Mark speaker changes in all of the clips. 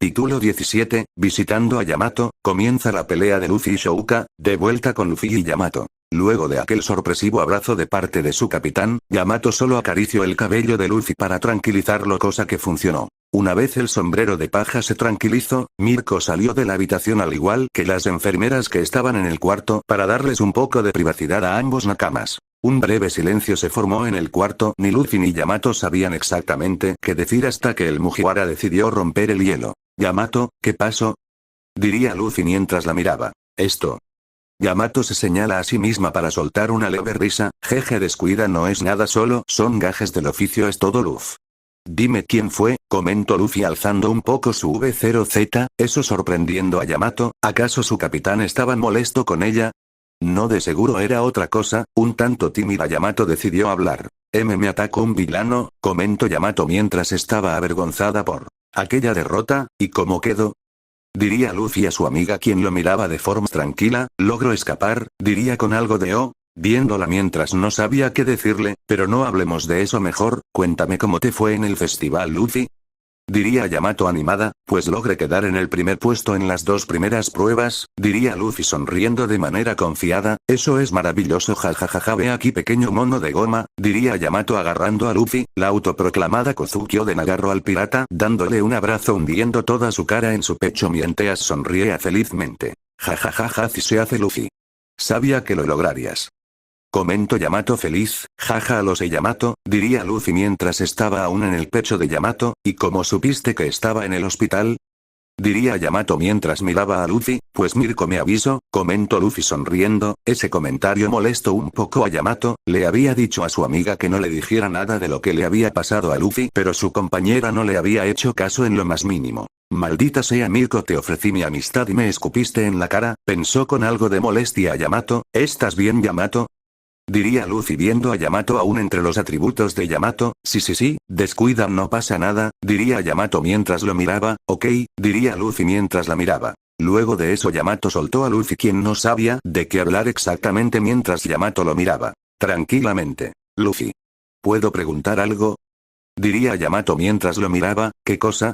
Speaker 1: Capítulo 17, visitando a Yamato, comienza la pelea de Luffy y Shouka, de vuelta con Luffy y Yamato. Luego de aquel sorpresivo abrazo de parte de su capitán, Yamato solo acarició el cabello de Luffy para tranquilizarlo, cosa que funcionó. Una vez el sombrero de paja se tranquilizó, Mirko salió de la habitación al igual que las enfermeras que estaban en el cuarto para darles un poco de privacidad a ambos nakamas. Un breve silencio se formó en el cuarto, ni Luffy ni Yamato sabían exactamente qué decir hasta que el Mugiwara decidió romper el hielo. «Yamato, ¿qué pasó?», diría Luffy mientras la miraba. «Esto». Yamato se señala a sí misma para soltar una leve risa. «Jeje, descuida, no es nada, solo son gajes del oficio, es todo, Luffy». «Dime quién fue», comentó Luffy alzando un poco su V0Z, eso sorprendiendo a Yamato. ¿Acaso su capitán estaba molesto con ella? No, de seguro era otra cosa. Un tanto tímida, Yamato decidió hablar. Me atacó un villano», comentó Yamato mientras estaba avergonzada por aquella derrota. «¿Y cómo quedó?», diría Luffy a su amiga, quien lo miraba de forma tranquila. «Logró escapar», diría con algo de viéndola mientras no sabía qué decirle. «Pero no hablemos de eso, mejor cuéntame cómo te fue en el festival, Luffy», diría Yamato animada. «Pues logré quedar en el primer puesto en las 2 primeras pruebas», diría Luffy sonriendo de manera confiada. «Eso es maravilloso, jajajaja, ve aquí, pequeño mono de goma», diría Yamato agarrando a Luffy. La autoproclamada Kozuki Oden agarró al pirata dándole un abrazo hundiendo toda su cara en su pecho mientras sonríe felizmente. «Jajajaja, así se hace, Luffy. Sabía que lo lograrías», comentó Yamato feliz. «Jaja, lo sé, Yamato», diría Luffy mientras estaba aún en el pecho de Yamato. «¿Y cómo supiste que estaba en el hospital?», diría Yamato mientras miraba a Luffy. «Pues Mirko me avisó», comentó Luffy sonriendo. Ese comentario molestó un poco a Yamato. Le había dicho a su amiga que no le dijera nada de lo que le había pasado a Luffy, pero su compañera no le había hecho caso en lo más mínimo. «Maldita sea, Mirko, te ofrecí mi amistad y me escupiste en la cara», pensó con algo de molestia a Yamato. «¿Estás bien, Yamato?», diría Luffy viendo a Yamato aún entre los atributos de Yamato. Sí, descuida, no pasa nada», diría Yamato mientras lo miraba. «Ok», diría Luffy mientras la miraba. Luego de eso Yamato soltó a Luffy, quien no sabía de qué hablar exactamente mientras Yamato lo miraba tranquilamente. «Luffy, ¿puedo preguntar algo?», diría Yamato mientras lo miraba. «¿Qué cosa?»,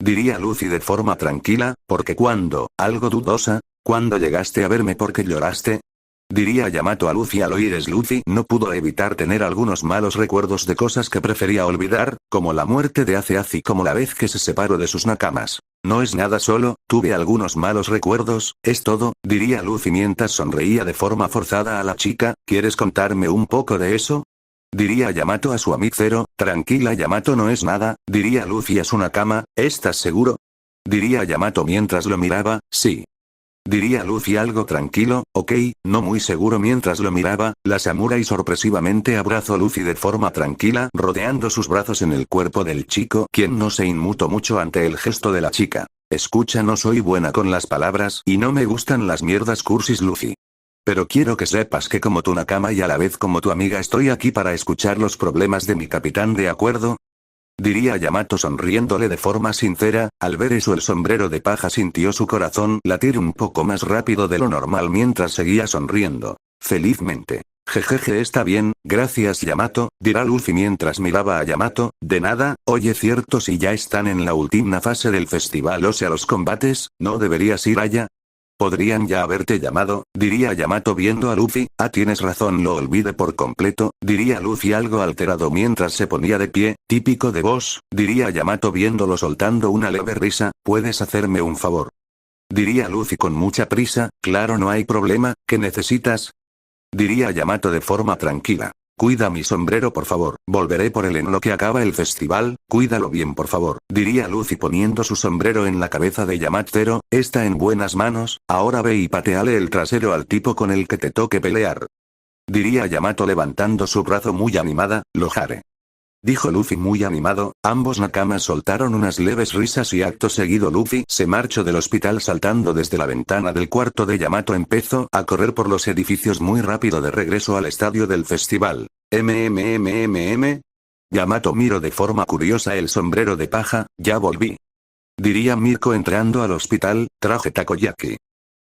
Speaker 1: diría Luffy de forma tranquila. «Porque cuando, algo dudosa, ¿cuándo llegaste a verme porque lloraste?», diría Yamato a Luffy. Al oír es Luffy no pudo evitar tener algunos malos recuerdos de cosas que prefería olvidar, como la muerte de Ace y como la vez que se separó de sus nakamas. «No es nada, solo tuve algunos malos recuerdos, es todo», diría Luffy mientras sonreía de forma forzada a la chica. «¿Quieres contarme un poco de eso?», diría Yamato a su amicero. «Tranquila, Yamato, no es nada», diría Luffy a su nakama. «¿Estás seguro?», diría Yamato mientras lo miraba. «Sí», diría Luffy algo tranquilo. «Ok, no muy seguro», mientras lo miraba. La samurái sorpresivamente abrazó a Luffy de forma tranquila, rodeando sus brazos en el cuerpo del chico, quien no se inmutó mucho ante el gesto de la chica. «Escucha, no soy buena con las palabras y no me gustan las mierdas cursis, Luffy. Pero quiero que sepas que como tu nakama y a la vez como tu amiga estoy aquí para escuchar los problemas de mi capitán, ¿de acuerdo?», diría Yamato sonriéndole de forma sincera. Al ver eso el sombrero de paja sintió su corazón latir un poco más rápido de lo normal mientras seguía sonriendo felizmente. «Jejeje, está bien, gracias, Yamato», dirá Luffy mientras miraba a Yamato. «De nada. Oye, cierto, si ya están en la última fase del festival, o sea los combates, ¿no deberías ir allá? Podrían ya haberte llamado», diría Yamato viendo a Luffy. «Tienes razón, lo olvidé por completo», diría Luffy algo alterado mientras se ponía de pie. «Típico de vos», diría Yamato viéndolo soltando una leve risa. «¿Puedes hacerme un favor?», diría Luffy con mucha prisa. «Claro, no hay problema, ¿qué necesitas?», diría Yamato de forma tranquila. «Cuida mi sombrero, por favor. Volveré por él en lo que acaba el festival, cuídalo bien, por favor», diría Luffy poniendo su sombrero en la cabeza de Yamato. «Está en buenas manos, ahora ve y pateale el trasero al tipo con el que te toque pelear», diría Yamato levantando su brazo muy animada. «Lo haré», dijo Luffy muy animado. Ambos nakamas soltaron unas leves risas y acto seguido Luffy se marchó del hospital saltando desde la ventana del cuarto de Yamato. Empezó a correr por los edificios muy rápido de regreso al estadio del festival. Yamato miró de forma curiosa el sombrero de paja. «Ya volví», diría Mirko entrando al hospital. «Traje takoyaki».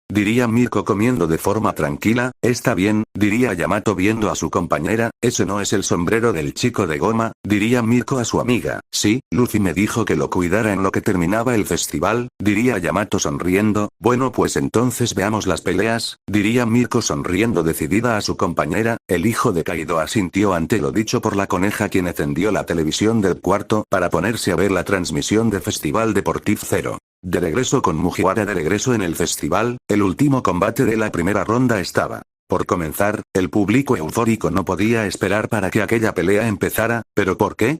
Speaker 1: diría Mirko comiendo de forma tranquila. Está bien, diría Yamato viendo a su compañera. Ese no es el sombrero del chico de goma, diría Mirko a su amiga. Sí, Luffy me dijo que lo cuidara en lo que terminaba el festival, diría Yamato sonriendo. Bueno, pues entonces veamos las peleas, diría Mirko sonriendo decidida a su compañera. El hijo de Kaido asintió ante lo dicho por la coneja, quien encendió la televisión del cuarto para ponerse a ver la transmisión de Festival Deportivo Zero. De regreso con Mugiwara, de regreso en el festival, el último combate de la primera ronda estaba por comenzar. El público eufórico no podía esperar para que aquella pelea empezara. ¿Pero por qué?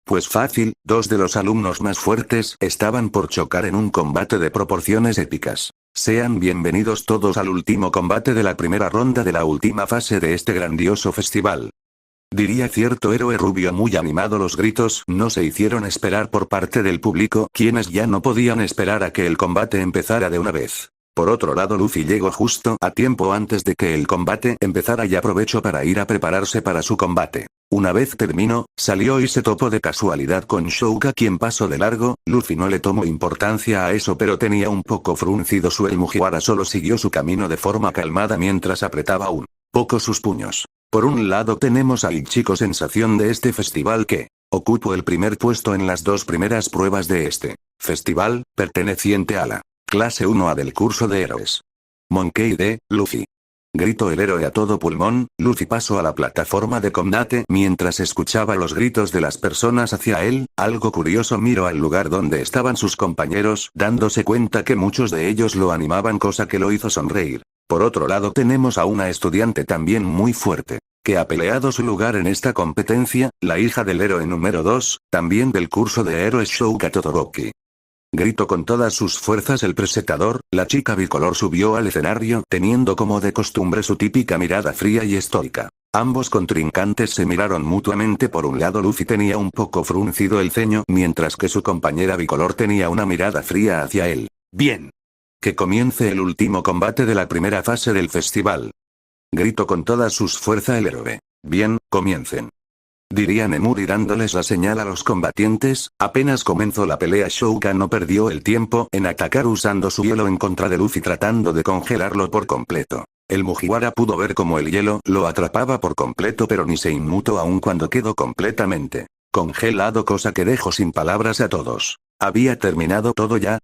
Speaker 1: Pues fácil, dos de los alumnos más fuertes estaban por chocar en un combate de proporciones épicas. Sean bienvenidos todos al último combate de la primera ronda de la última fase de este grandioso festival. Diría cierto héroe rubio muy animado. Los gritos no se hicieron esperar por parte del público, quienes ya no podían esperar a que el combate empezara de una vez. Por otro lado, Luffy llegó justo a tiempo antes de que el combate empezara y aprovechó para ir a prepararse para su combate. Una vez terminó, salió y se topó de casualidad con Shouka, quien pasó de largo. Luffy no le tomó importancia a eso, pero tenía un poco fruncido su el Mugiwara solo siguió su camino de forma calmada mientras apretaba un poco sus puños. Por un lado tenemos al chico sensación de este festival que ocupó el primer puesto en las dos primeras pruebas de este festival, perteneciente a la clase 1A del curso de héroes. Monkey D. Luffy. Gritó el héroe a todo pulmón. Luffy pasó a la plataforma de combate mientras escuchaba los gritos de las personas hacia él. Algo curioso, miró al lugar donde estaban sus compañeros, dándose cuenta que muchos de ellos lo animaban, cosa que lo hizo sonreír. Por otro lado tenemos a una estudiante también muy fuerte, que ha peleado su lugar en esta competencia, la hija del héroe número 2, también del curso de héroes, Shouka Todoroki. Gritó con todas sus fuerzas el presentador. La chica bicolor subió al escenario teniendo como de costumbre su típica mirada fría y estoica. Ambos contrincantes se miraron mutuamente. Por un lado Luffy tenía un poco fruncido el ceño, mientras que su compañera bicolor tenía una mirada fría hacia él. Bien. Que comience el último combate de la primera fase del festival. Gritó con toda sus fuerzas el héroe. Bien, comiencen. Diría Nemuri dándoles la señal a los combatientes. Apenas comenzó la pelea, Shouka no perdió el tiempo en atacar usando su hielo en contra de Luffy, tratando de congelarlo por completo. El Mugiwara pudo ver cómo el hielo lo atrapaba por completo, pero ni se inmutó aun cuando quedó completamente congelado, cosa que dejó sin palabras a todos. ¿Había terminado todo ya?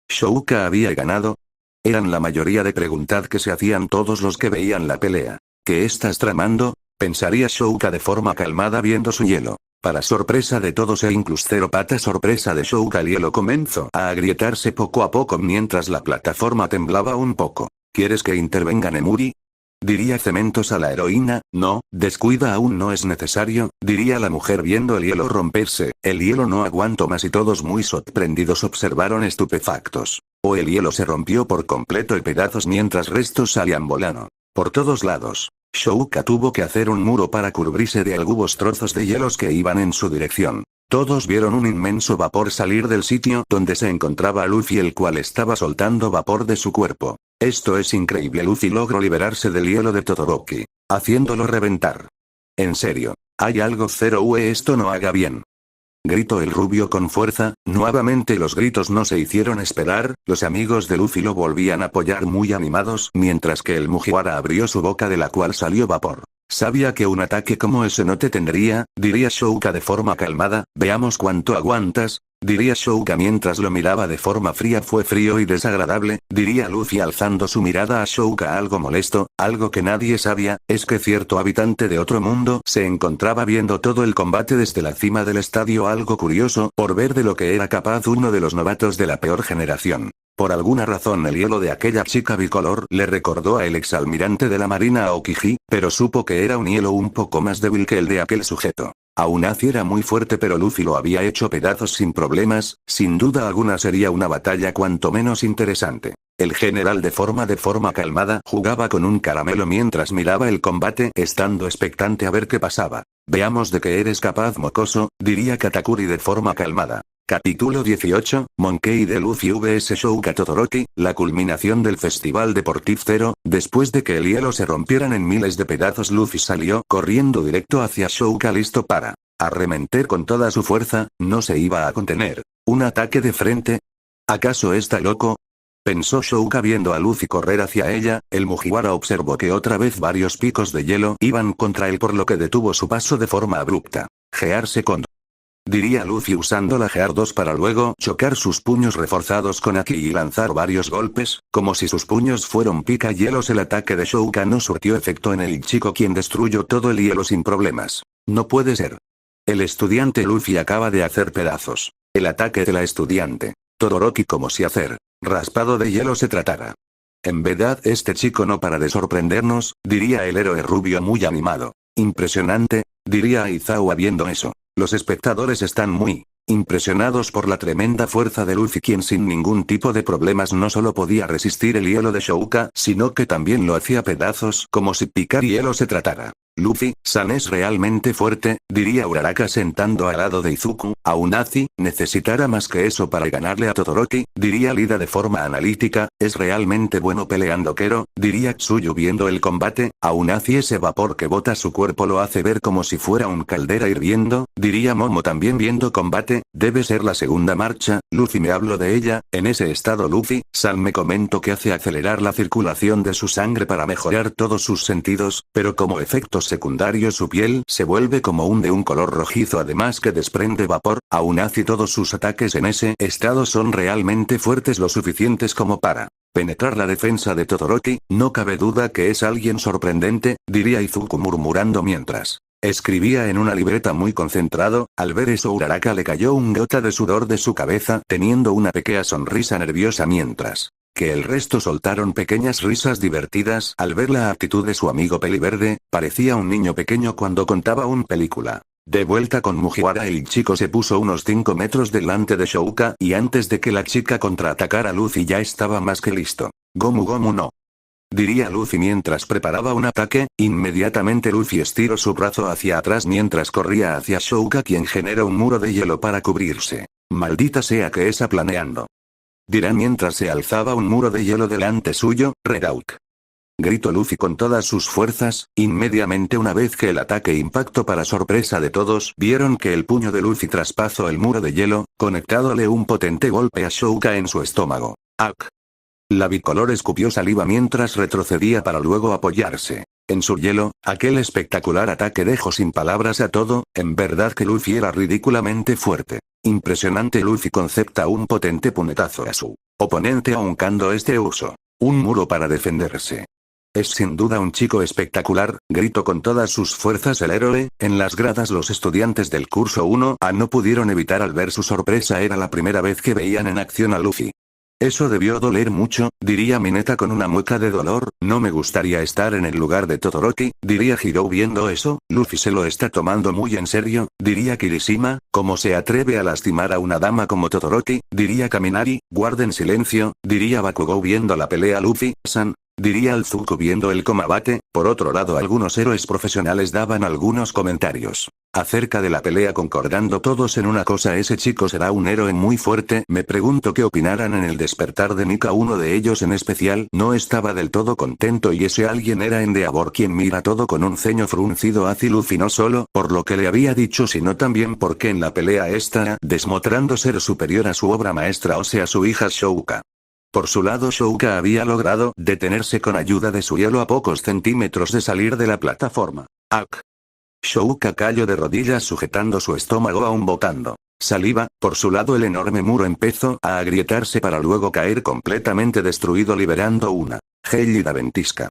Speaker 1: ¿Shouka había ganado? Eran la mayoría de preguntas que se hacían todos los que veían la pelea. ¿Qué estás tramando? Pensaría Shouka de forma calmada viendo su hielo. Para sorpresa de todos e incluso Cero Pata sorpresa de Shouka, el hielo comenzó a agrietarse poco a poco mientras la plataforma temblaba un poco. ¿Quieres que intervenga Nemuri? Diría Cementos a la heroína. No, descuida, aún no es necesario, diría la mujer viendo el hielo romperse. El hielo no aguantó más y todos muy sorprendidos observaron estupefactos. O el hielo se rompió por completo en pedazos mientras restos salían volando por todos lados. Shouka tuvo que hacer un muro para cubrirse de algunos trozos de hielos que iban en su dirección. Todos vieron un inmenso vapor salir del sitio donde se encontraba Luffy, el cual estaba soltando vapor de su cuerpo. Esto es increíble. Luffy logró liberarse del hielo de Todoroki, haciéndolo reventar. En serio, hay algo Zero UE, esto no haga bien. Gritó el rubio con fuerza. Nuevamente los gritos no se hicieron esperar. Los amigos de Luffy lo volvían a apoyar muy animados, mientras que el Mugiwara abrió su boca de la cual salió vapor. Sabía que un ataque como ese no te tendría, diría Shouka de forma calmada. Veamos cuánto aguantas, diría Shouka mientras lo miraba de forma fría. Fue frío y desagradable, diría Luffy alzando su mirada a Shouka algo molesto. Algo que nadie sabía, es que cierto habitante de otro mundo se encontraba viendo todo el combate desde la cima del estadio. Algo curioso, por ver de lo que era capaz uno de los novatos de la peor generación. Por alguna razón el hielo de aquella chica bicolor le recordó a el exalmirante de la marina Aokiji, pero supo que era un hielo un poco más débil que el de aquel sujeto. Aún así era muy fuerte, pero Luffy lo había hecho pedazos sin problemas. Sin duda alguna sería una batalla cuanto menos interesante. El general de forma calmada jugaba con un caramelo mientras miraba el combate, estando expectante a ver qué pasaba. Veamos de qué eres capaz, mocoso, diría Katakuri de forma calmada. Capítulo 18, Monkey D. Luffy vs Shouka Todoroki, la culminación del Festival Deportivo Zero. Después de que el hielo se rompieran en miles de pedazos, Luffy salió corriendo directo hacia Shouka, listo para arremeter con toda su fuerza. No se iba a contener. ¿Un ataque de frente? ¿Acaso está loco? Pensó Shouka viendo a Luffy correr hacia ella. El Mugiwara observó que otra vez varios picos de hielo iban contra él, por lo que detuvo su paso de forma abrupta. Gear Second. Diría Luffy usando la Gear 2 para luego chocar sus puños reforzados con Aki y lanzar varios golpes, como si sus puños fueran pica-hielos. El ataque de Shouka no surtió efecto en el chico, quien destruyó todo el hielo sin problemas. No puede ser. El estudiante Luffy acaba de hacer pedazos. El ataque de la estudiante Todoroki, como si hacer raspado de hielo se tratara. En verdad este chico no para de sorprendernos, diría el héroe rubio muy animado. Impresionante, diría Aizawa viendo eso. Los espectadores están muy impresionados por la tremenda fuerza de Luffy, quien sin ningún tipo de problemas no solo podía resistir el hielo de Shouka, sino que también lo hacía pedazos como si picar hielo se tratara. Luffy-san es realmente fuerte, diría Uraraka sentando al lado de Izuku. Aún así, necesitará más que eso para ganarle a Todoroki, diría Lida de forma analítica. Es realmente bueno peleando, Kero, diría Tsuyu viendo el combate. Aún así ese vapor que bota su cuerpo lo hace ver como si fuera un caldera hirviendo, diría Momo también viendo combate. Debe ser la segunda marcha. Luffy, me hablo de ella. En ese estado Luffy-san me comento que hace acelerar la circulación de su sangre para mejorar todos sus sentidos, pero como efecto secundario su piel se vuelve como de un color rojizo, además que desprende vapor. Aún así todos sus ataques en ese estado son realmente fuertes, lo suficientes como para penetrar la defensa de Todoroki. No cabe duda que es alguien sorprendente, diría Izuku murmurando mientras escribía en una libreta muy concentrado. Al ver eso Uraraka le cayó un gota de sudor de su cabeza, teniendo una pequeña sonrisa nerviosa mientras que el resto soltaron pequeñas risas divertidas al ver la actitud de su amigo Peliverde. Parecía un niño pequeño cuando contaba una película. De vuelta con Mugiwara, el chico se puso unos 5 metros delante de Shouka y antes de que la chica contraatacara Luffy ya estaba más que listo. Gomu Gomu no, diría Luffy mientras preparaba un ataque. Inmediatamente Luffy estiró su brazo hacia atrás mientras corría hacia Shouka, quien generó un muro de hielo para cubrirse. Maldita sea que esa planeando, dirá mientras se alzaba un muro de hielo delante suyo. Redauk, gritó Luffy con todas sus fuerzas. Inmediatamente, una vez que el ataque impactó, para sorpresa de todos, vieron que el puño de Luffy traspasó el muro de hielo, conectándole un potente golpe a Shouka en su estómago. ¡Ak! La bicolor escupió saliva mientras retrocedía para luego apoyarse en su hielo. Aquel espectacular ataque dejó sin palabras a todo. En verdad que Luffy era ridículamente fuerte. Impresionante. Luffy concepta un potente puñetazo a su oponente, ahorcando este uso un muro para defenderse. Es sin duda un chico espectacular, gritó con todas sus fuerzas el héroe. En las gradas los estudiantes del curso 1A no pudieron evitar al ver su sorpresa. Era la primera vez que veían en acción a Luffy. Eso debió doler mucho, diría Mineta con una mueca de dolor. No me gustaría estar en el lugar de Todoroki, diría Hirou viendo eso. Luffy se lo está tomando muy en serio, diría Kirishima. ¿Cómo se atreve a lastimar a una dama como Todoroki? Diría Kaminari. Guarden silencio, diría Bakugou viendo la pelea. Luffy-san, diría Izuku viendo el combate. Por otro lado, algunos héroes profesionales daban algunos comentarios acerca de la pelea, concordando todos en una cosa: ese chico será un héroe muy fuerte. Me pregunto qué opinaran en el despertar de Nika. Uno de ellos en especial no estaba del todo contento, y ese alguien era Endeavor, quien mira todo con un ceño fruncido hacia Luffy, no solo por lo que le había dicho, sino también porque en la pelea está demostrando ser superior a su obra maestra, o sea, su hija Shouka. Por su lado, Shouka había logrado detenerse con ayuda de su hielo a pocos centímetros de salir de la plataforma. ¡Ak! Shouka cayó de rodillas sujetando su estómago aún botando saliva. Por su lado, el enorme muro empezó a agrietarse para luego caer completamente destruido, liberando una gélida ventisca.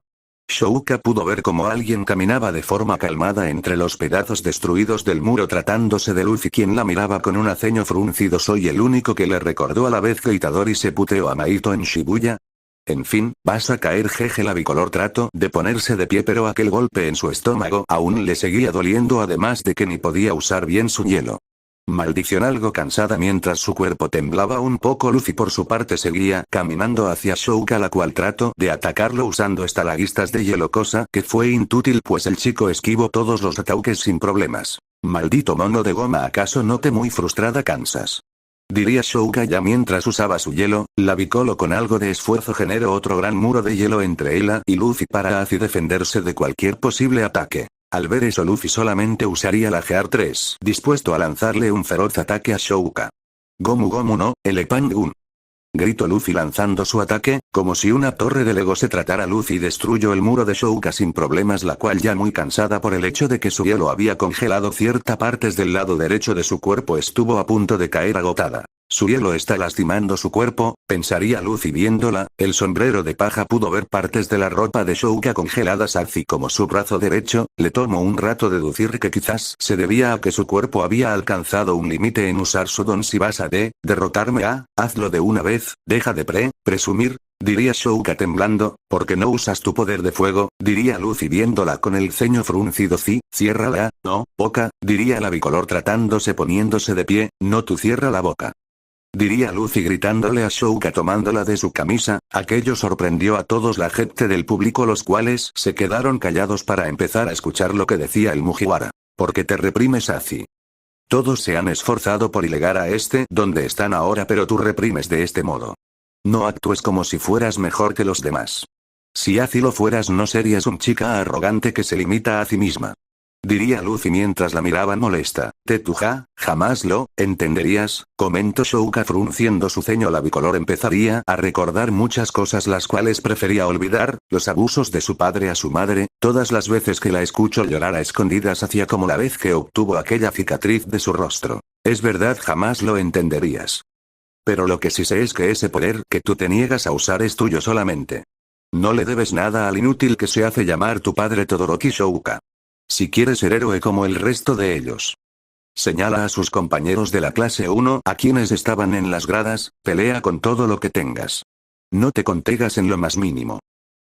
Speaker 1: Shouka pudo ver cómo alguien caminaba de forma calmada entre los pedazos destruidos del muro, tratándose de Luffy, quien la miraba con un ceño fruncido. Soy el único que le recordó a la vez que Itadori se puteó a Maito en Shibuya. En fin, vas a caer. Jeje. La bicolor trató de ponerse de pie, pero aquel golpe en su estómago aún le seguía doliendo, además de que ni podía usar bien su hielo. Maldición. Algo cansada mientras su cuerpo temblaba un poco, Luffy por su parte seguía caminando hacia Shouka, la cual trató de atacarlo usando estalaguistas de hielo, cosa que fue inútil pues el chico esquivó todos los ataques sin problemas. Maldito mono de goma, ¿acaso no te muy frustrada cansas? Diría Shouka ya mientras usaba su hielo. La Bicolo con algo de esfuerzo generó otro gran muro de hielo entre ella y Luffy para así defenderse de cualquier posible ataque. Al ver eso, Luffy solamente usaría la Gear 3, dispuesto a lanzarle un feroz ataque a Shouka. Gomu Gomu no, Elephant Gun. Gritó Luffy lanzando su ataque, como si una torre de Lego se tratara. Luffy destruyó el muro de Shouka sin problemas, la cual, ya muy cansada por el hecho de que su hielo había congelado ciertas partes del lado derecho de su cuerpo, estuvo a punto de caer agotada. Su hielo está lastimando su cuerpo, pensaría Luffy viéndola. El sombrero de paja pudo ver partes de la ropa de Shouka congeladas, así como su brazo derecho. Le tomó un rato deducir que quizás se debía a que su cuerpo había alcanzado un límite en usar su don. Si vas a derrotarme, hazlo de una vez, deja de presumir, diría Shouka temblando. ¿Por qué no usas tu poder de fuego?, diría Luffy viéndola con el ceño fruncido. Ciérrala, no, boca, diría la bicolor poniéndose de pie. No, tú cierra la boca, diría Luffy gritándole a Shouka tomándola de su camisa. Aquello sorprendió a todos la gente del público, los cuales se quedaron callados para empezar a escuchar lo que decía el Mugiwara. ¿Por qué te reprimes así? Todos se han esforzado por llegar a donde están ahora, pero tú reprimes de este modo. No actúes como si fueras mejor que los demás. Si así lo fueras, no serías un chica arrogante que se limita a sí misma, diría Luffy mientras la miraba molesta. Tetuja, jamás lo entenderías, comentó Shouka frunciendo su ceño. La bicolor empezaría a recordar muchas cosas las cuales prefería olvidar, los abusos de su padre a su madre. Todas las veces que la escucho llorar a escondidas, hacía como la vez que obtuvo aquella cicatriz de su rostro. Es verdad, jamás lo entenderías. Pero lo que sí sé es que ese poder que tú te niegas a usar es tuyo solamente. No le debes nada al inútil que se hace llamar tu padre Todoroki Shouka. Si quieres ser héroe como el resto de ellos, señala a sus compañeros de la clase 1, a quienes estaban en las gradas, pelea con todo lo que tengas. No te contengas en lo más mínimo,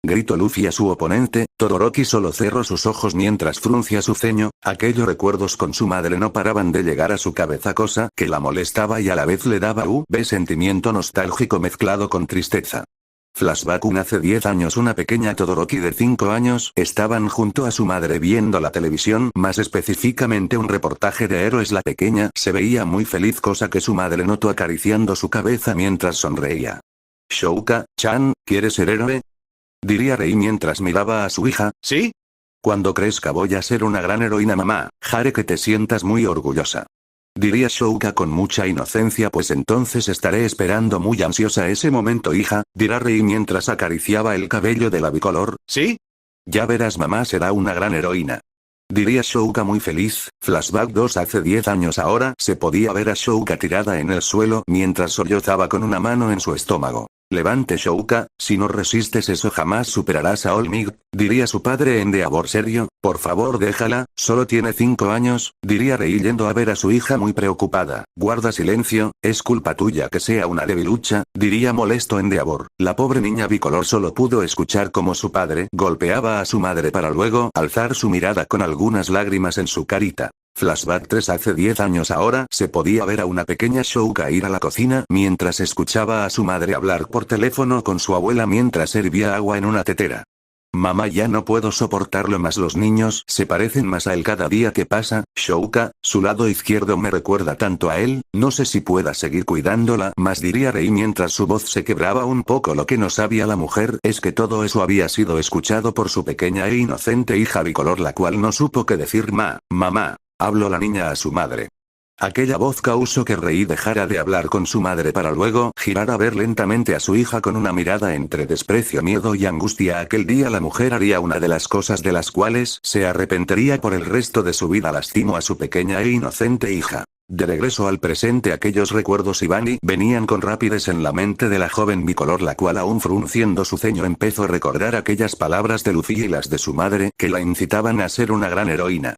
Speaker 1: gritó Luffy a su oponente. Todoroki solo cerró sus ojos mientras fruncía su ceño. Aquellos recuerdos con su madre no paraban de llegar a su cabeza, cosa que la molestaba y a la vez le daba sentimiento nostálgico mezclado con tristeza. Flashback. Hace 10 años, una pequeña Todoroki de 5 años estaban junto a su madre viendo la televisión, más específicamente un reportaje de héroes. La pequeña se veía muy feliz, cosa que su madre notó acariciando su cabeza mientras sonreía. Shouka-chan, ¿quieres ser héroe?, diría Rei mientras miraba a su hija.
Speaker 2: ¿Sí?
Speaker 1: Cuando crezca voy a ser una gran heroína, mamá. Haré que te sientas muy orgullosa, diría Shouka con mucha inocencia. Pues entonces estaré esperando muy ansiosa ese momento, hija, dirá Rei mientras acariciaba el cabello de la bicolor.
Speaker 2: ¿Sí?
Speaker 1: Ya verás, mamá será una gran heroína, diría Shouka muy feliz. Flashback 2. Hace 10 años ahora se podía ver a Shouka tirada en el suelo mientras sollozaba con una mano en su estómago. Levante, Shouka, si no resistes eso jamás superarás a All Might, diría su padre Endeavor serio. Por favor déjala, solo tiene 5 años, diría Rei yendo a ver a su hija muy preocupada. Guarda silencio, es culpa tuya que sea una debilucha, diría molesto Endeavor. La pobre niña bicolor solo pudo escuchar cómo su padre golpeaba a su madre para luego alzar su mirada con algunas lágrimas en su carita. Flashback 3. Hace 10 años ahora se podía ver a una pequeña Shouka ir a la cocina mientras escuchaba a su madre hablar por teléfono con su abuela mientras hervía agua en una tetera. Mamá, ya no puedo soportarlo más, los niños se parecen más a él cada día que pasa. Shouka, su lado izquierdo me recuerda tanto a él, no sé si pueda seguir cuidándola más, diría Rei mientras su voz se quebraba un poco. Lo que no sabía la mujer es que todo eso había sido escuchado por su pequeña e inocente hija bicolor, la cual no supo qué decir. Mamá, habló la niña a su madre. Aquella voz causó que Rei dejara de hablar con su madre para luego girar a ver lentamente a su hija con una mirada entre desprecio, miedo y angustia. Aquel día la mujer haría una de las cosas de las cuales se arrepentiría por el resto de su vida. Lastimó a su pequeña e inocente hija. De regreso al presente, aquellos recuerdos iban y venían con rapidez en la mente de la joven bicolor, la cual, aún frunciendo su ceño, empezó a recordar aquellas palabras de Luffy y las de su madre que la incitaban a ser una gran heroína.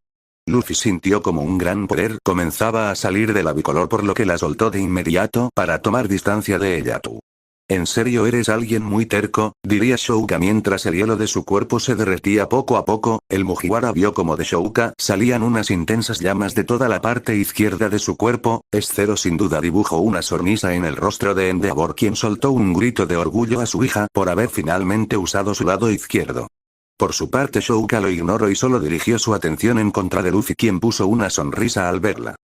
Speaker 1: Luffy sintió como un gran poder comenzaba a salir de la bicolor, por lo que la soltó de inmediato para tomar distancia de ella. Tú, en serio eres alguien muy terco, diría Shouka mientras el hielo de su cuerpo se derretía poco a poco. El Mugiwara vio como de Shouka salían unas intensas llamas de toda la parte izquierda de su cuerpo. Zero sin duda dibujó una sonrisa en el rostro de Endeavor, quien soltó un grito de orgullo a su hija por haber finalmente usado su lado izquierdo. Por su parte, Shouka lo ignoró y solo dirigió su atención en contra de Luffy, quien puso una sonrisa al verla.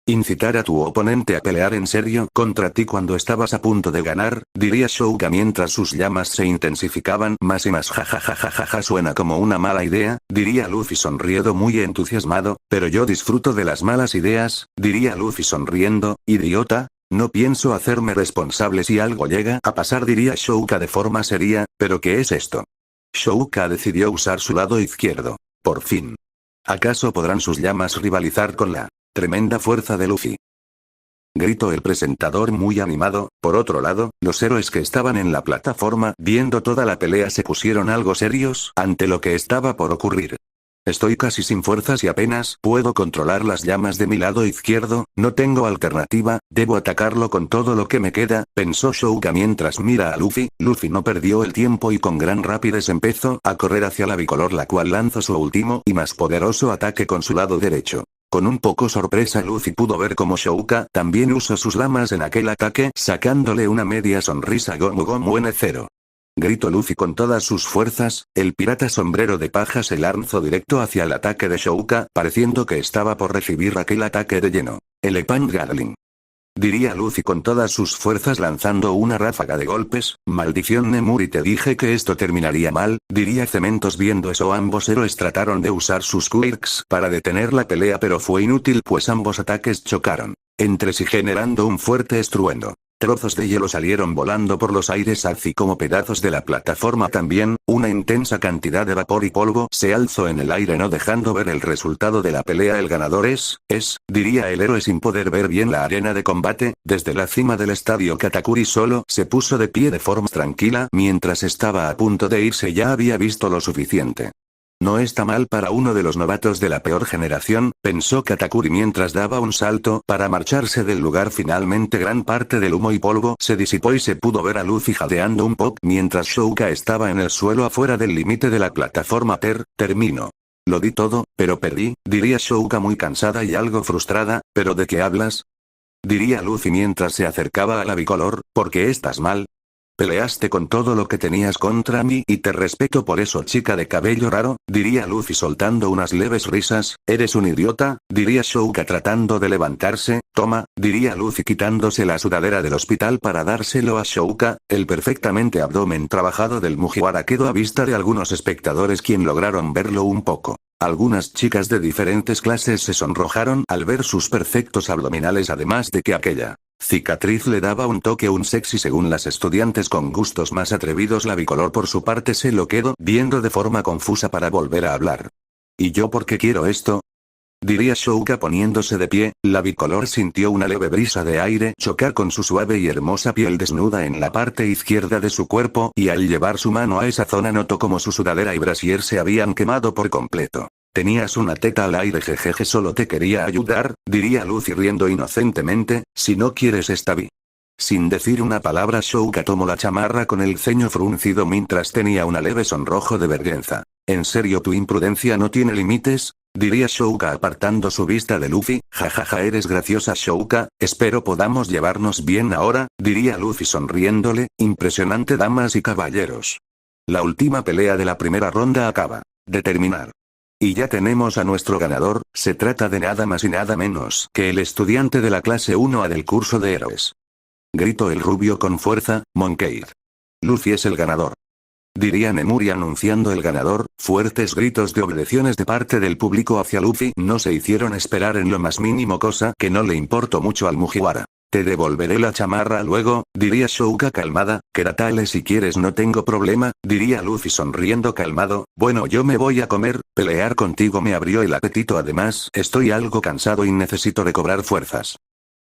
Speaker 1: Incitar a tu oponente a pelear en serio contra ti cuando estabas a punto de ganar, diría Shouka mientras sus llamas se intensificaban más y más. Jajajajaja, suena como una mala idea, diría Luffy sonriendo muy entusiasmado, pero yo disfruto de las malas ideas, diría Luffy sonriendo. Idiota, No pienso hacerme responsable si algo llega a pasar, diría Shouka de forma seria, ¿pero qué es esto? Shouka decidió usar su lado izquierdo. Por fin. ¿Acaso podrán sus llamas rivalizar con la tremenda fuerza de Luffy? Gritó el presentador muy animado. Por otro lado, los héroes que estaban en la plataforma viendo toda la pelea se pusieron algo serios ante lo que estaba por ocurrir. Estoy casi sin fuerzas y apenas puedo controlar las llamas de mi lado izquierdo, no tengo alternativa, debo atacarlo con todo lo que me queda, pensó Shouka mientras mira a Luffy. Luffy no perdió el tiempo y con gran rapidez empezó a correr hacia la bicolor, la cual lanzó su último y más poderoso ataque con su lado derecho. Con un poco sorpresa Luffy pudo ver cómo Shouka también usó sus llamas en aquel ataque, sacándole una media sonrisa. Gomu Gomu N0. Gritó Luffy con todas sus fuerzas, el pirata sombrero de paja se lanzó directo hacia el ataque de Shouka, pareciendo que estaba por recibir aquel ataque de lleno. Elephant Gatling. Diría Luffy con todas sus fuerzas lanzando una ráfaga de golpes. Maldición Nemuri, te dije que esto terminaría mal, diría Cementos. Viendo eso ambos héroes trataron de usar sus quirks para detener la pelea, pero fue inútil pues ambos ataques chocaron entre sí generando un fuerte estruendo. Trozos de hielo salieron volando por los aires así como pedazos de la plataforma también, una intensa cantidad de vapor y polvo se alzó en el aire no dejando ver el resultado de la pelea. El ganador diría el héroe sin poder ver bien la arena de combate, desde la cima del estadio Katakuri solo se puso de pie de forma tranquila mientras estaba a punto de irse, ya había visto lo suficiente. No está mal para uno de los novatos de la peor generación, pensó Katakuri mientras daba un salto para marcharse del lugar. Finalmente gran parte del humo y polvo se disipó y se pudo ver a Luffy jadeando un poco mientras Shouka estaba en el suelo afuera del límite de la plataforma. Termino. Lo di todo, pero perdí, diría Shouka muy cansada y algo frustrada. ¿Pero de qué hablas? Diría Luffy mientras se acercaba a la bicolor, ¿por qué estás mal? Peleaste con todo lo que tenías contra mí y te respeto por eso, chica de cabello raro, diría Luffy soltando unas leves risas. Eres un idiota, diría Shouka tratando de levantarse. Toma, diría Luffy quitándose la sudadera del hospital para dárselo a Shouka. El perfectamente abdomen trabajado del Mugiwara quedó a vista de algunos espectadores quien lograron verlo un poco. Algunas chicas de diferentes clases se sonrojaron al ver sus perfectos abdominales, además de que aquella cicatriz le daba un toque sexy según las estudiantes con gustos más atrevidos. La bicolor por su parte se lo quedó viendo de forma confusa para volver a hablar. ¿Y yo por qué quiero esto? Diría Shouka poniéndose de pie. La bicolor sintió una leve brisa de aire chocar con su suave y hermosa piel desnuda en la parte izquierda de su cuerpo y al llevar su mano a esa zona notó como su sudadera y brasier se habían quemado por completo. Tenías una teta al aire, jejeje, solo te quería ayudar, diría Luffy riendo inocentemente. Si no quieres está bien. Sin decir una palabra Shouka tomó la chamarra con el ceño fruncido mientras tenía una leve sonrojo de vergüenza. ¿En serio tu imprudencia no tiene límites? Diría Shouka apartando su vista de Luffy. Jajaja, eres graciosa Shouka, espero podamos llevarnos bien ahora, diría Luffy sonriéndole. Impresionante damas y caballeros. La última pelea de la primera ronda acaba de terminar. Y ya tenemos a nuestro ganador, se trata de nada más y nada menos que el estudiante de la clase 1A del curso de héroes. Gritó el rubio con fuerza. Moncade. Luffy es el ganador. Diría Nemuri anunciando el ganador. Fuertes gritos de ovaciones de parte del público hacia Luffy no se hicieron esperar en lo más mínimo, cosa que no le importó mucho al Mugiwara. Te devolveré la chamarra luego, diría Shouka calmada. Keratale si quieres, no tengo problema, diría Luffy sonriendo calmado. Bueno, yo me voy a comer, pelear contigo me abrió el apetito, además estoy algo cansado y necesito recobrar fuerzas.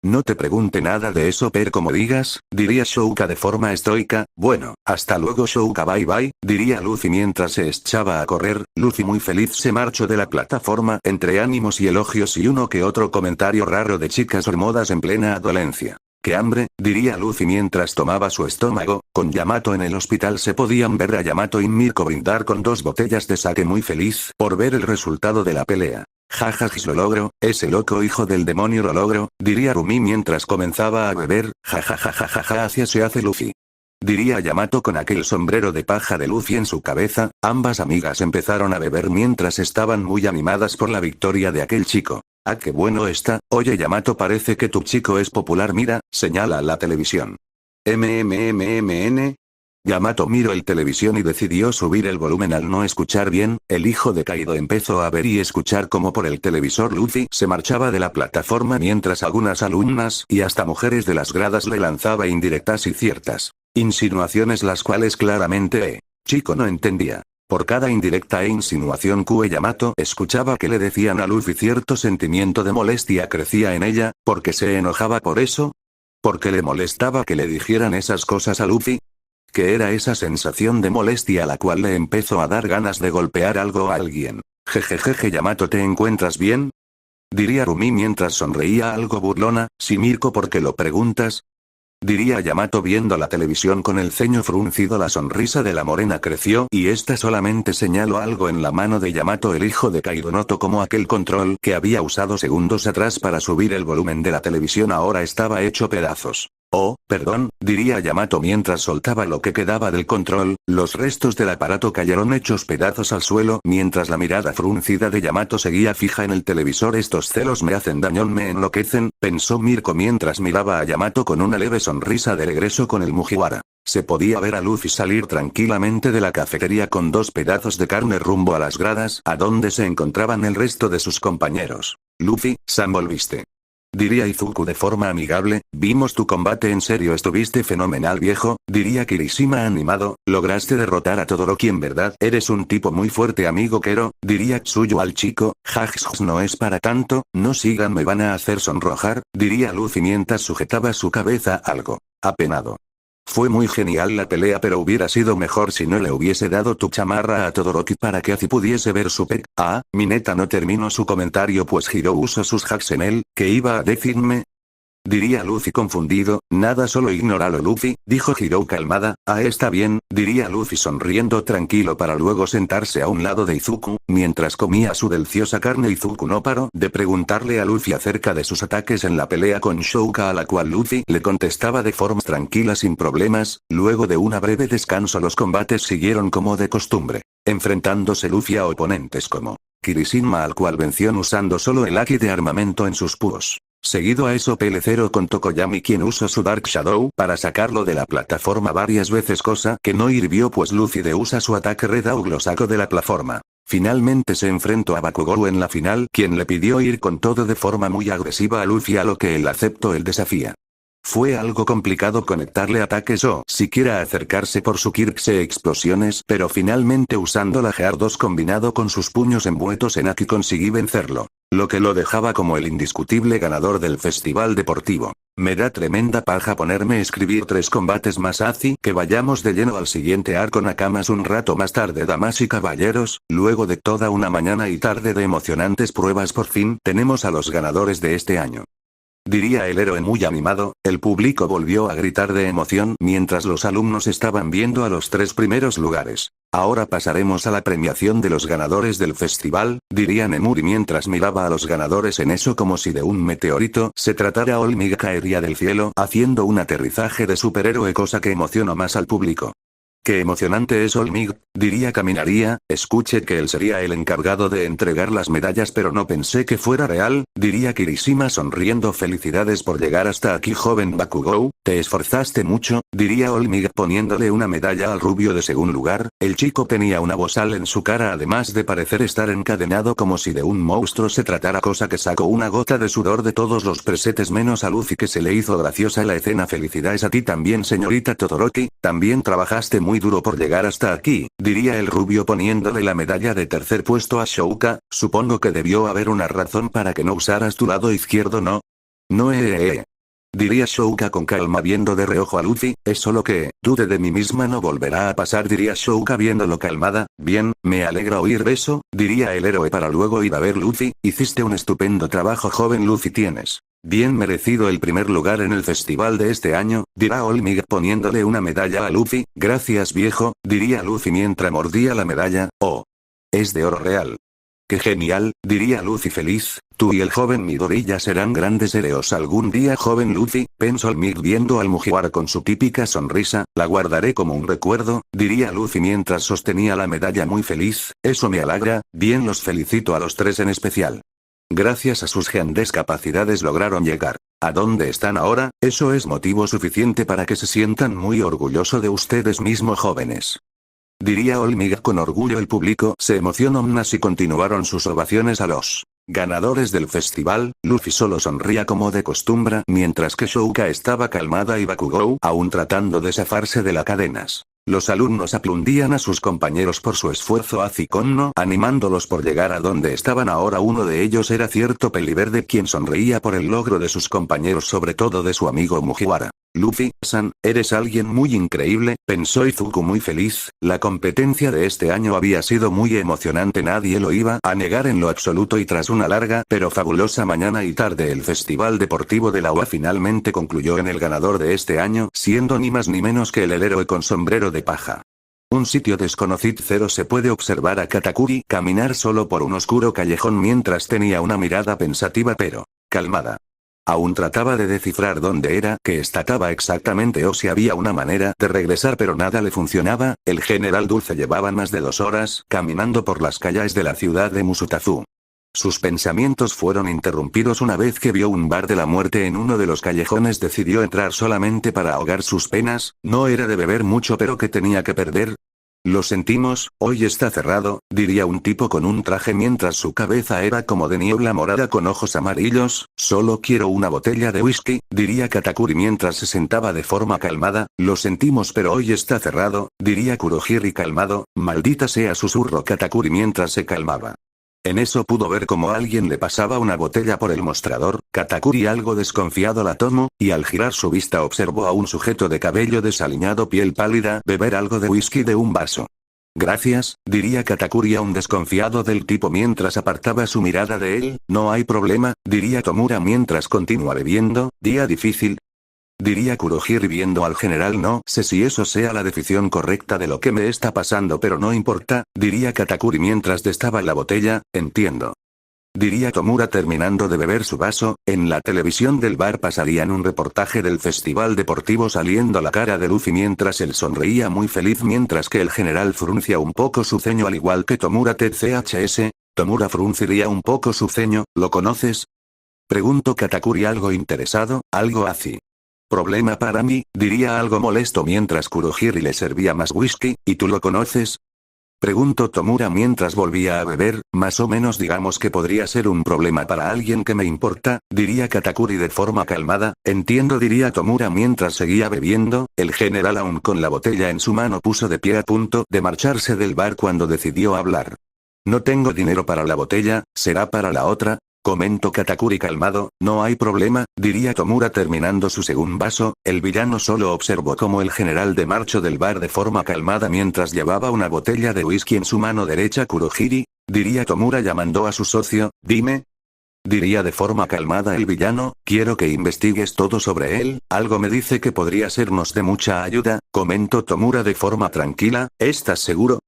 Speaker 1: No te pregunte nada de eso, pero como digas, diría Shouka de forma estoica. Bueno, hasta luego Shouka, bye bye, diría Luffy mientras se echaba a correr. Luffy muy feliz se marchó de la plataforma entre ánimos y elogios y uno que otro comentario raro de chicas hormonas en plena adolescencia. ¡Qué hambre!, diría Luffy mientras tomaba su estómago. Con Yamato en el hospital se podían ver a Yamato y Mirko brindar con 2 botellas de sake muy feliz por ver el resultado de la pelea. Jajajis, lo logro, ese loco hijo del demonio lo logro, diría Rumi mientras comenzaba a beber. Jajajajaja, hacia se hace Luffy. Diría Yamato con aquel sombrero de paja de Luffy en su cabeza. Ambas amigas empezaron a beber mientras estaban muy animadas por la victoria de aquel chico. Ah, qué bueno está. Oye Yamato, parece que tu chico es popular, mira, señala a la televisión. MMMMN. Yamato miró el televisión y decidió subir el volumen al no escuchar bien. El hijo de Kaido empezó a ver y escuchar como por el televisor Luffy se marchaba de la plataforma mientras algunas alumnas y hasta mujeres de las gradas le lanzaba indirectas y ciertas insinuaciones las cuales claramente chico no entendía. Por cada indirecta e insinuación que Yamato escuchaba que le decían a Luffy, cierto sentimiento de molestia crecía en ella. ¿Por qué se enojaba por eso? ¿Por qué le molestaba que le dijeran esas cosas a Luffy? ¿Qué era esa sensación de molestia a la cual le empezó a dar ganas de golpear algo o a alguien? Jejejeje, Yamato, ¿te encuentras bien?, diría Rumi mientras sonreía algo burlona. Sí, Mirko, ¿por qué lo preguntas?, diría Yamato viendo la televisión con el ceño fruncido. La sonrisa de la morena creció y esta solamente señaló algo en la mano de Yamato. El hijo de Kaido notó como aquel control que había usado segundos atrás para subir el volumen de la televisión ahora estaba hecho pedazos. Oh, perdón, diría Yamato mientras soltaba lo que quedaba del control. Los restos del aparato cayeron hechos pedazos al suelo mientras la mirada fruncida de Yamato seguía fija en el televisor. Estos celos me hacen daño, me enloquecen, pensó Mirko mientras miraba a Yamato con una leve sonrisa de regreso con el Mugiwara. Se podía ver a Luffy salir tranquilamente de la cafetería con 2 pedazos de carne rumbo a las gradas a donde se encontraban el resto de sus compañeros. Luffy, Sam, volviste, diría Izuku de forma amigable. Vimos tu combate, en serio estuviste fenomenal, viejo, diría Kirishima animado. Lograste derrotar a Todoroki, en verdad eres un tipo muy fuerte, amigo Kero, diría Tsuyu al chico. Jajaja, no es para tanto, no sigan, me van a hacer sonrojar, diría Luffy mientras sujetaba su cabeza algo apenado. Fue muy genial la pelea, pero hubiera sido mejor si no le hubiese dado tu chamarra a Todoroki para que así pudiese ver su pec. Ah, mi neta, no terminó su comentario pues Hiro usó sus hacks en él. ¿Qué iba a decirme?, diría Luffy confundido. Nada, solo ignóralo, Luffy, dijo Hiro calmada. Ah, está bien, diría Luffy sonriendo tranquilo para luego sentarse a un lado de Izuku. Mientras comía su deliciosa carne, Izuku no paró de preguntarle a Luffy acerca de sus ataques en la pelea con Shouka, a la cual Luffy le contestaba de forma tranquila sin problemas. Luego de una breve descanso los combates siguieron como de costumbre, enfrentándose Luffy a oponentes como Kirishima, al cual venció usando solo el haki de armamento en sus púos. Seguido a eso PL0 con Tokoyami, quien usó su Dark Shadow para sacarlo de la plataforma varias veces, cosa que no hirvió pues Luffy de usa su ataque Red Aug lo sacó de la plataforma. Finalmente se enfrentó a Bakugou en la final, quien le pidió ir con todo de forma muy agresiva a Luffy, a lo que él aceptó el desafío. Fue algo complicado conectarle ataques o siquiera acercarse por su Kirkse explosiones, pero finalmente usando la Gear 2 combinado con sus puños envueltos en Haki conseguí vencerlo, lo que lo dejaba como el indiscutible ganador del festival deportivo. Me da tremenda paja ponerme a escribir 3 combates más, así que vayamos de lleno al siguiente arco. Nakamas un rato más tarde, damas y caballeros, luego de toda una mañana y tarde de emocionantes pruebas, por fin tenemos a los ganadores de este año, diría el héroe muy animado. El público volvió a gritar de emoción mientras los alumnos estaban viendo a los 3 primeros lugares. Ahora pasaremos a la premiación de los ganadores del festival, diría Nemuri mientras miraba a los ganadores en eso como si de un meteorito se tratara. Olmig caería del cielo haciendo un aterrizaje de superhéroe, cosa que emocionó más al público. Qué emocionante es Olmig, diría Caminaría. Escuché que él sería el encargado de entregar las medallas, pero no pensé que fuera real, diría Kirishima sonriendo. Felicidades por llegar hasta aquí, joven Bakugou, te esforzaste mucho, diría Olmig poniéndole una medalla al rubio de segundo lugar. El chico tenía una bozal en su cara además de parecer estar encadenado como si de un monstruo se tratara, cosa que sacó una gota de sudor de todos los presentes menos a Luffy, que se le hizo graciosa la escena. Felicidades a ti también, señorita Todoroki, también trabajaste muy duro por llegar hasta aquí, diría el rubio poniéndole la medalla de tercer puesto a Shouka. Supongo que debió haber una razón para que no usaras tu lado izquierdo, ¿no? No, diría Shouka con calma viendo de reojo a Luffy. Es solo que, dude de mí misma, no volverá a pasar, diría Shouka viéndolo calmada. Bien, me alegra oír eso, diría el héroe para luego ir a ver Luffy. Hiciste un estupendo trabajo, joven Luffy, tienes bien merecido el primer lugar en el festival de este año, dirá Olmig poniéndole una medalla a Luffy. Gracias, viejo, diría Luffy mientras mordía la medalla. Oh, es de oro real. Qué genial, diría Luffy feliz. Tú y el joven Midori ya serán grandes héroes algún día, joven Luffy, pensó Olmig viendo al Mugiwara con su típica sonrisa. La guardaré como un recuerdo, diría Luffy mientras sostenía la medalla muy feliz. Eso me alegra. Bien, los felicito a los 3 en especial. Gracias a sus grandes capacidades lograron llegar ¿A dónde están ahora? Eso es motivo suficiente para que se sientan muy orgullosos de ustedes mismos, jóvenes. Diría Olmiga con orgullo. El público se emocionó más y continuaron sus ovaciones a los ganadores del festival. Luffy solo sonría como de costumbre, mientras que Shouka estaba calmada y Bakugou aún tratando de zafarse de las cadenas. Los alumnos aplaudían a sus compañeros por su esfuerzo aciconno, animándolos por llegar a donde estaban ahora. Uno de ellos era cierto Peliverde, quien sonreía por el logro de sus compañeros, sobre todo de su amigo Mugiwara. Luffy-san, eres alguien muy increíble, pensó Izuku muy feliz. La competencia de este año había sido muy emocionante, nadie lo iba a negar en lo absoluto, y tras una larga pero fabulosa mañana y tarde el Festival Deportivo de la UA finalmente concluyó en el ganador de este año, siendo ni más ni menos que el héroe con sombrero de paja. Un sitio desconocido se puede observar a Katakuri caminar solo por un oscuro callejón mientras tenía una mirada pensativa pero calmada. Aún trataba de descifrar dónde era que estaba exactamente o si había una manera de regresar, pero nada le funcionaba. El general Dulce llevaba más de 2 horas caminando por las calles de la ciudad de Musutazu. Sus pensamientos fueron interrumpidos una vez que vio un bar de la muerte en uno de los callejones. Decidió entrar solamente para ahogar sus penas. No era de beber mucho, pero ¿qué tenía que perder? Lo sentimos, hoy está cerrado, diría un tipo con un traje mientras su cabeza era como de niebla morada con ojos amarillos. Solo quiero una botella de whisky, diría Katakuri mientras se sentaba de forma calmada. Lo sentimos, pero hoy está cerrado, diría Kurohiri calmado. Maldita sea, susurró Katakuri mientras se calmaba. En eso pudo ver cómo alguien le pasaba una botella por el mostrador. Katakuri, algo desconfiado, la tomó, y al girar su vista observó a un sujeto de cabello desaliñado, piel pálida, beber algo de whisky de un vaso. Gracias, diría Katakuri aún desconfiado del tipo mientras apartaba su mirada de él. No hay problema, diría Tomura mientras continúa bebiendo. Día difícil, diría Kurohiri viendo al general. No sé si eso sea la definición correcta de lo que me está pasando, pero no importa, diría Katakuri mientras destapa la botella. Entiendo, diría Tomura terminando de beber su vaso. En la televisión del bar pasarían un reportaje del festival deportivo saliendo la cara de Luffy mientras él sonreía muy feliz, mientras que el general fruncia un poco su ceño al igual que Tomura. TCHS, Tomura frunciría un poco su ceño. ¿Lo conoces?, preguntó Katakuri algo interesado. Algo así. Problema para mí, diría algo molesto mientras Kurohiri le servía más whisky. ¿Y tú lo conoces?, preguntó Tomura mientras volvía a beber. Más o menos, digamos que podría ser un problema para alguien que me importa, diría Katakuri de forma calmada. Entiendo, diría Tomura mientras seguía bebiendo. El general, aún con la botella en su mano, puso de pie a punto de marcharse del bar cuando decidió hablar. No tengo dinero para la botella, ¿será para la otra?, comentó Katakuri calmado. No hay problema, diría Tomura terminando su segundo vaso. El villano solo observó cómo el general de marchó del bar de forma calmada mientras llevaba una botella de whisky en su mano derecha. Kurohiri, diría Tomura llamando a su socio. Dime, diría de forma calmada el villano, quiero que investigues todo sobre él. Algo me dice que podría sernos de mucha ayuda, comentó Tomura de forma tranquila. ¿Estás seguro?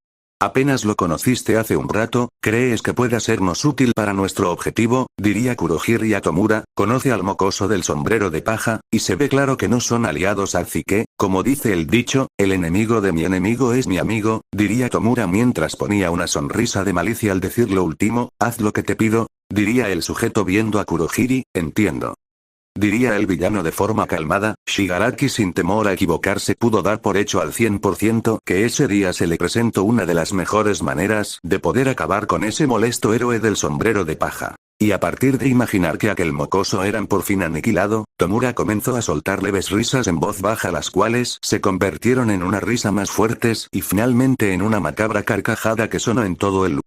Speaker 1: Apenas lo conociste hace un rato, ¿crees que pueda sernos útil para nuestro objetivo?, diría Kurohiri a Tomura. Conoce al mocoso del sombrero de paja, y se ve claro que no son aliados, así que, como dice el dicho, el enemigo de mi enemigo es mi amigo, diría Tomura mientras ponía una sonrisa de malicia al decir lo último. Haz lo que te pido, diría el sujeto viendo a Kurohiri. Entiendo, diría el villano de forma calmada. Shigaraki, sin temor a equivocarse, pudo dar por hecho al 100% que ese día se le presentó una de las mejores maneras de poder acabar con ese molesto héroe del sombrero de paja. Y a partir de imaginar que aquel mocoso eran por fin aniquilado, Tomura comenzó a soltar leves risas en voz baja, las cuales se convirtieron en una risa más fuertes y finalmente en una macabra carcajada que sonó en todo el